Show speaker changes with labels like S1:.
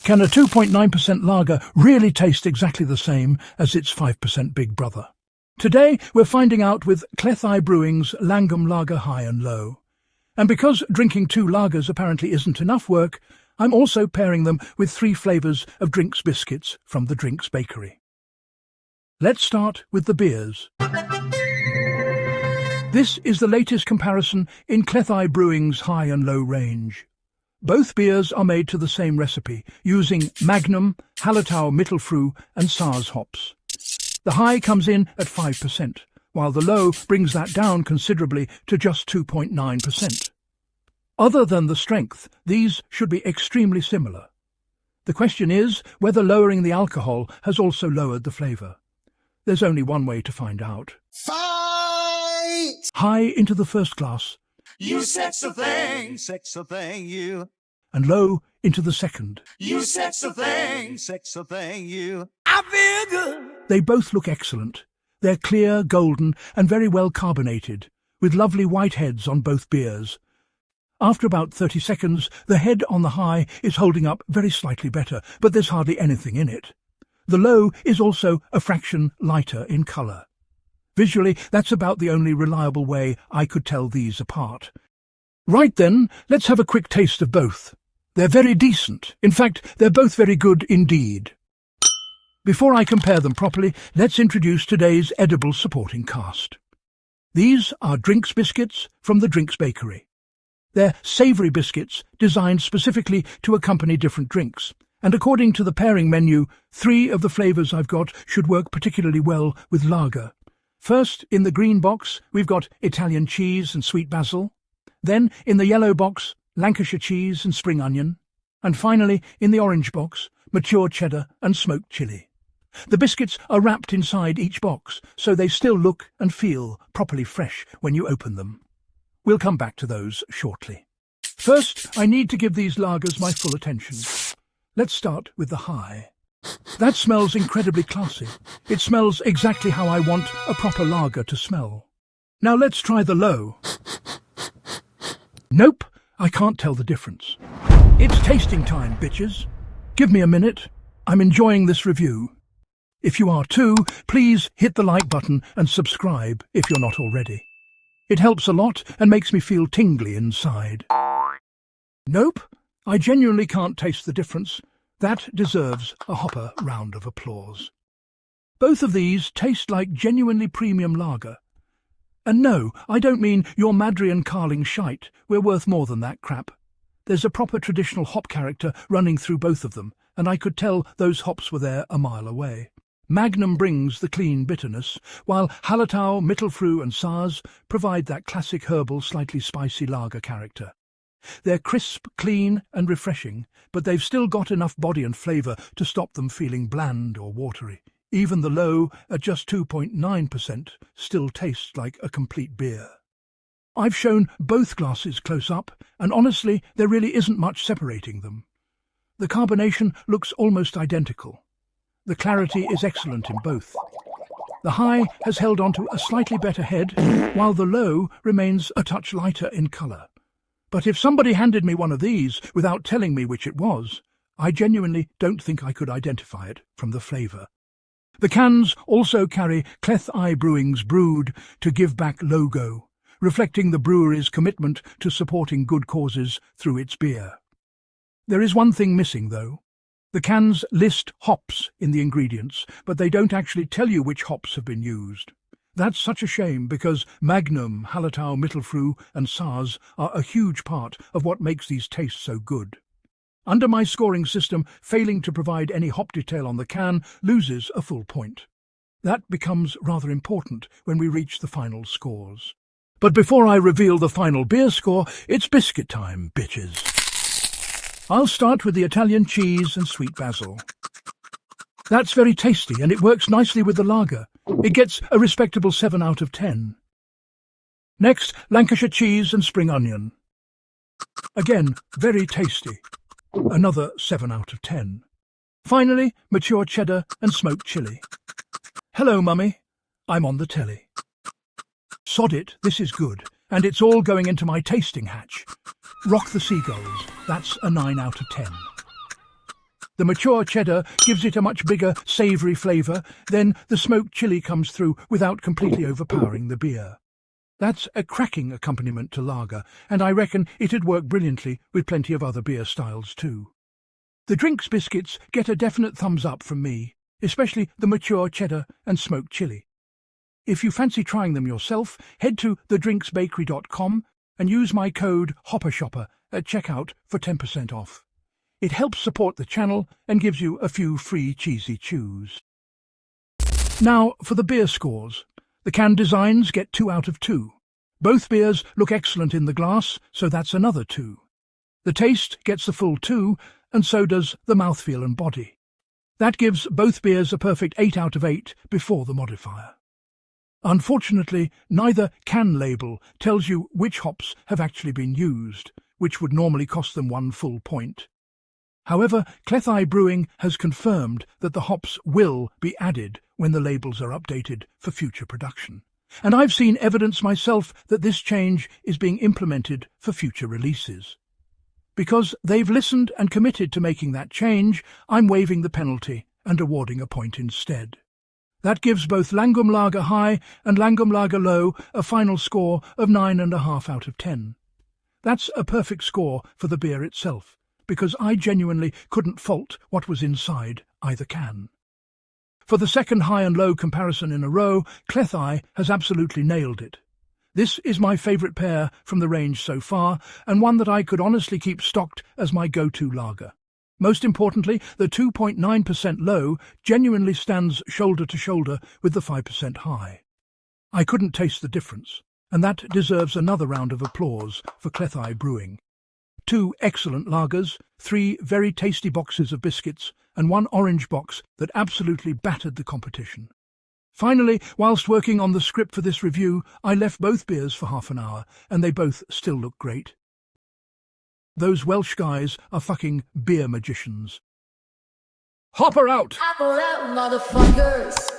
S1: Can a 2.9% lager really taste exactly the same as its 5% big brother? Today we're finding out with Cleddau Brewing's Langum Lager LO. And because drinking 2 lagers apparently isn't enough work, I'm also pairing them with 3 flavours of Drinks Biscuits from the Drinks Bakery. Let's start with the beers. This is the latest comparison in Cleddau Brewing's high and low range. Both beers are made to the same recipe, using Magnum, Hallertau Mittelfrüh and Saaz hops. The high comes in at 5%, while the low brings that down considerably to just 2.9%. Other than the strength, these should be extremely similar. The question is whether lowering the alcohol has also lowered the flavour. There's only one way to find out.
S2: Fight!
S1: High into the first glass.
S2: You sexy thing, you.
S1: And low into the second.
S2: You sexy thing, you. I feel good.
S1: They both look excellent. They're clear, golden, and very well carbonated, with lovely white heads on both beers. After about 30 seconds, the head on the high is holding up very slightly better, but there's hardly anything in it. The low is also a fraction lighter in colour. Visually, that's about the only reliable way I could tell these apart. Right then, let's have a quick taste of both. They're very decent. In fact, they're both very good indeed. Before I compare them properly, let's introduce today's edible supporting cast. These are Drinks Biscuits from the Drinks Bakery. They're savoury biscuits designed specifically to accompany different drinks, and according to the pairing menu, 3 of the flavours I've got should work particularly well with lager. First, in the green box, we've got Italian cheese and sweet basil. Then, in the yellow box, Lancashire cheese and spring onion. And finally, in the orange box, mature cheddar and smoked chilli. The biscuits are wrapped inside each box, so they still look and feel properly fresh when you open them. We'll come back to those shortly. First, I need to give these lagers my full attention. Let's start with the high. That smells incredibly classy. It smells exactly how I want a proper lager to smell. Now let's try the low. Nope, I can't tell the difference. It's tasting time, bitches. Give me a minute. I'm enjoying this review. If you are too, please hit the like button and subscribe if you're not already. It helps a lot and makes me feel tingly inside. Nope, I genuinely can't taste the difference. That deserves a hopper round of applause. Both of these taste like genuinely premium lager. And no, I don't mean your Madrian Carling shite. We're worth more than that crap. There's a proper traditional hop character running through both of them, and I could tell those hops were there a mile away. Magnum brings the clean bitterness, while Hallertau Mittelfrüh and Saaz provide that classic herbal, slightly spicy lager character. They're crisp, clean and refreshing, but they've still got enough body and flavour to stop them feeling bland or watery. Even the low, at just 2.9%, still tastes like a complete beer. I've shown both glasses close up, and honestly, there really isn't much separating them. The carbonation looks almost identical. The clarity is excellent in both. The high has held onto a slightly better head, while the low remains a touch lighter in colour. But if somebody handed me one of these without telling me which it was, I genuinely don't think I could identify it from the flavour. The cans also carry Cleddau Brewing's Brewed to Give Back logo, reflecting the brewery's commitment to supporting good causes through its beer. There is one thing missing, though. The cans list hops in the ingredients, but they don't actually tell you which hops have been used. That's such a shame because Magnum, Hallertau Mittelfrüh and Saaz are a huge part of what makes these taste so good. Under my scoring system, failing to provide any hop detail on the can loses a full point. That becomes rather important when we reach the final scores. But before I reveal the final beer score, it's biscuit time, bitches. I'll start with the Italian cheese and sweet basil. That's very tasty and it works nicely with the lager. It gets a respectable 7 out of 10. Next, Lancashire cheese and spring onion. Again, very tasty. Another 7 out of 10. Finally, mature cheddar and smoked chilli. Hello, Mummy. I'm on the telly. Sod it, this is good, and it's all going into my tasting hatch. Rock the seagulls, that's a 9 out of 10. The mature cheddar gives it a much bigger, savoury flavour, then the smoked chili comes through without completely overpowering the beer. That's a cracking accompaniment to lager, and I reckon it'd work brilliantly with plenty of other beer styles too. The Drinks Biscuits get a definite thumbs up from me, especially the mature cheddar and smoked chili. If you fancy trying them yourself, head to thedrinksbakery.com and use my code HOPPERSHOPPER at checkout for 10% off. It helps support the channel and gives you a few free cheesy chews. Now for the beer scores. The can designs get 2 out of 2. Both beers look excellent in the glass, so that's another 2. The taste gets the full 2, and so does the mouthfeel and body. That gives both beers a perfect 8 out of 8 before the modifier. Unfortunately, neither can label tells you which hops have actually been used, which would normally cost them 1 full point. However, Cleddau Brewing has confirmed that the hops will be added when the labels are updated for future production. And I've seen evidence myself that this change is being implemented for future releases. Because they've listened and committed to making that change, I'm waiving the penalty and awarding a point instead. That gives both Langum Lager High and Langum Lager Low a final score of 9.5 out of 10. That's a perfect score for the beer itself, because I genuinely couldn't fault what was inside either can. For the second high and low comparison in a row, Cleddau has absolutely nailed it. This is my favourite pair from the range so far, and one that I could honestly keep stocked as my go-to lager. Most importantly, the 2.9% low genuinely stands shoulder to shoulder with the 5% high. I couldn't taste the difference, and that deserves another round of applause for Cleddau Brewing. 2 excellent lagers, 3 very tasty boxes of biscuits, and 1 orange box that absolutely battered the competition. Finally, whilst working on the script for this review, I left both beers for half an hour, and they both still look great. Those Welsh guys are fucking beer magicians. Hopper out!
S3: Hopper out, motherfuckers!